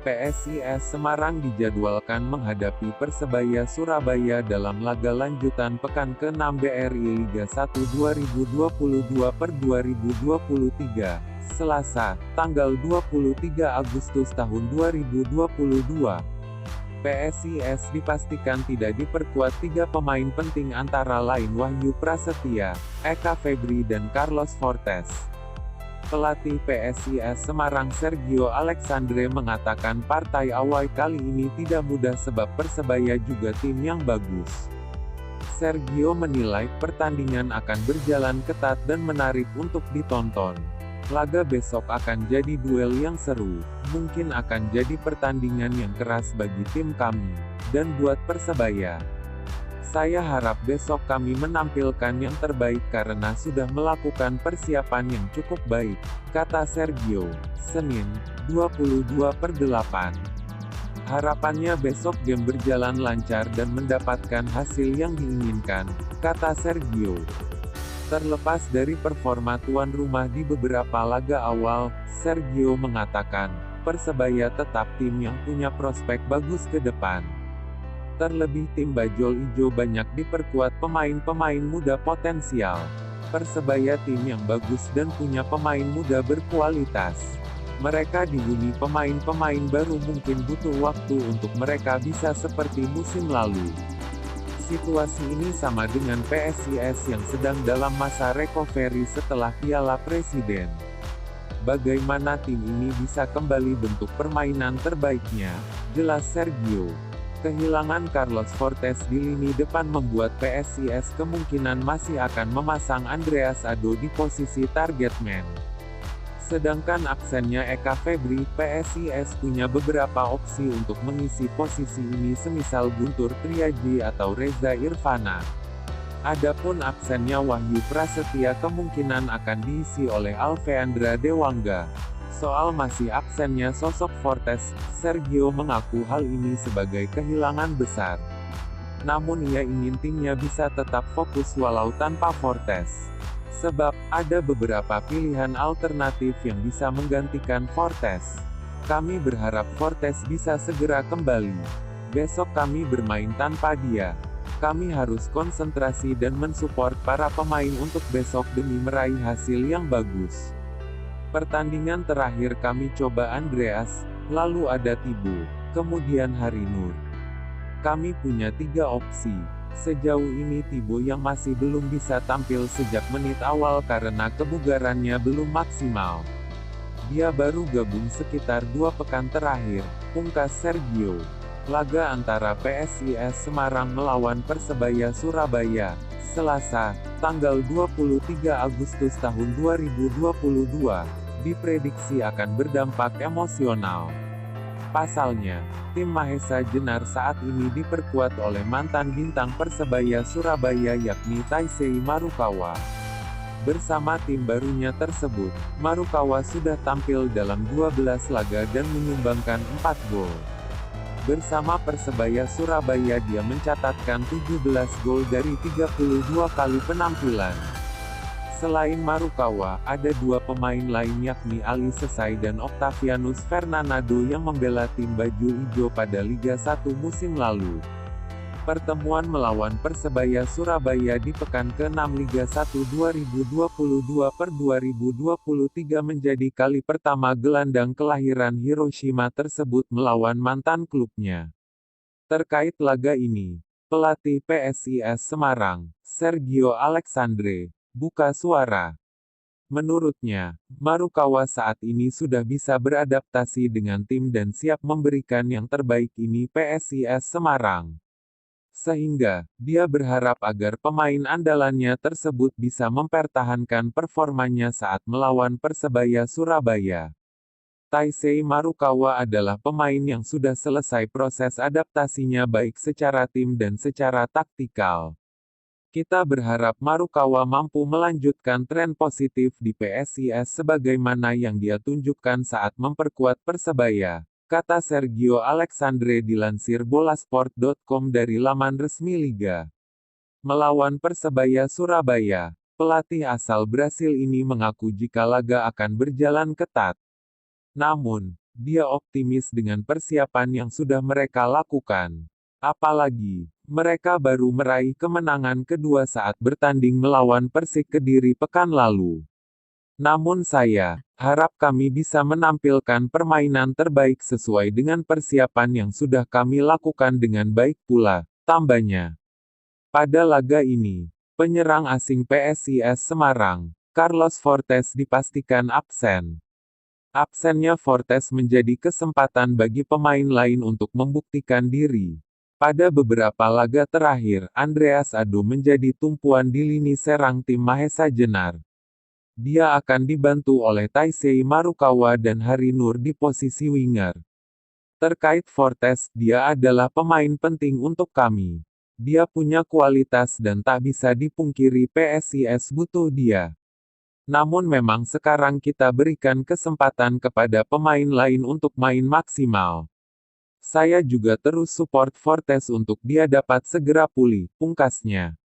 PSIS Semarang dijadwalkan menghadapi Persebaya Surabaya dalam laga lanjutan pekan ke-6 BRI Liga 1 2022/2023, Selasa, tanggal 23 Agustus tahun 2022. PSIS dipastikan tidak diperkuat 3 pemain penting antara lain Wahyu Prasetya, Eka Febri dan Carlos Fortes. Pelatih PSIS Semarang Sergio Alexandre mengatakan partai awal kali ini tidak mudah sebab Persebaya juga tim yang bagus. Sergio menilai pertandingan akan berjalan ketat dan menarik untuk ditonton. Laga besok akan jadi duel yang seru, mungkin akan jadi pertandingan yang keras bagi tim kami, dan buat Persebaya. Saya harap besok kami menampilkan yang terbaik karena sudah melakukan persiapan yang cukup baik, kata Sergio. Senin, 22/8. Harapannya besok game berjalan lancar dan mendapatkan hasil yang diinginkan, kata Sergio. Terlepas dari performa tuan rumah di beberapa laga awal, Sergio mengatakan, Persebaya tetap tim yang punya prospek bagus ke depan. Terlebih tim Bajul Ijo banyak diperkuat pemain-pemain muda potensial. Persebaya tim yang bagus dan punya pemain muda berkualitas. Mereka dihuni pemain-pemain baru mungkin butuh waktu untuk mereka bisa seperti musim lalu. Situasi ini sama dengan PSIS yang sedang dalam masa recovery setelah Piala Presiden. Bagaimana tim ini bisa kembali bentuk permainan terbaiknya, jelas Sergio. Kehilangan Carlos Fortes di lini depan membuat PSIS kemungkinan masih akan memasang Andreas Ado di posisi target man. Sedangkan absennya Eka Febri, PSIS punya beberapa opsi untuk mengisi posisi ini semisal Guntur Triaji atau Reza Irfana. Adapun absennya Wahyu Prasetya kemungkinan akan diisi oleh Alveandra Dewangga. Soal masih absennya sosok Fortes, Sergio mengaku hal ini sebagai kehilangan besar. Namun ia ingin timnya bisa tetap fokus walau tanpa Fortes. Sebab, ada beberapa pilihan alternatif yang bisa menggantikan Fortes. Kami berharap Fortes bisa segera kembali. Besok kami bermain tanpa dia. Kami harus konsentrasi dan mensupport para pemain untuk besok demi meraih hasil yang bagus. Pertandingan terakhir kami coba Andreas, lalu ada Thibaut, kemudian Harinur. Kami punya 3 opsi. Sejauh ini Thibaut yang masih belum bisa tampil sejak menit awal karena kebugarannya belum maksimal. Dia baru gabung sekitar 2 pekan terakhir, pungkas Sergio. Laga antara PSIS Semarang melawan Persebaya Surabaya, Selasa, tanggal 23 Agustus tahun 2022, diprediksi akan berdampak emosional. Pasalnya, tim Mahesa Jenar saat ini diperkuat oleh mantan bintang Persebaya Surabaya yakni Taisei Marukawa. Bersama tim barunya tersebut, Marukawa sudah tampil dalam 12 laga dan menyumbangkan 4 gol. Bersama Persebaya Surabaya dia mencatatkan 17 gol dari 32 kali penampilan. Selain Marukawa, ada 2 pemain lain yakni Ali Sesai dan Octavianus Fernando yang membela tim Bajul Ijo pada Liga 1 musim lalu. Pertemuan melawan Persebaya Surabaya di pekan ke-6 Liga 1 2022/2023 menjadi kali pertama gelandang kelahiran Hiroshima tersebut melawan mantan klubnya. Terkait laga ini, pelatih PSIS Semarang, Sergio Alexandre, buka suara. Menurutnya, Marukawa saat ini sudah bisa beradaptasi dengan tim dan siap memberikan yang terbaik ini PSIS Semarang. Sehingga, dia berharap agar pemain andalannya tersebut bisa mempertahankan performanya saat melawan Persebaya Surabaya. Taisei Marukawa adalah pemain yang sudah selesai proses adaptasinya baik secara tim dan secara taktikal. Kita berharap Marukawa mampu melanjutkan tren positif di PSIS sebagaimana yang dia tunjukkan saat memperkuat Persebaya, kata Sergio Alexandre dilansir bolasport.com dari laman resmi Liga. Melawan Persebaya Surabaya, pelatih asal Brasil ini mengaku jika laga akan berjalan ketat. Namun, Dia optimis dengan persiapan yang sudah mereka lakukan. Apalagi, mereka baru meraih kemenangan kedua saat bertanding melawan Persik Kediri pekan lalu. Namun saya harap kami bisa menampilkan permainan terbaik sesuai dengan persiapan yang sudah kami lakukan dengan baik pula, tambahnya. Pada laga ini, penyerang asing PSIS Semarang, Carlos Fortes dipastikan absen. Absennya Fortes menjadi kesempatan bagi pemain lain untuk membuktikan diri. Pada beberapa laga terakhir, Andreas Ado menjadi tumpuan di lini serang tim Mahesa Jenar. Dia akan dibantu oleh Taisei Marukawa dan Hari Nur di posisi winger. Terkait Fortes, dia adalah pemain penting untuk kami. Dia punya kualitas dan tak bisa dipungkiri PSIS butuh dia. Namun memang sekarang kita berikan kesempatan kepada pemain lain untuk main maksimal. Saya juga terus support Fortes untuk dia dapat segera pulih, pungkasnya.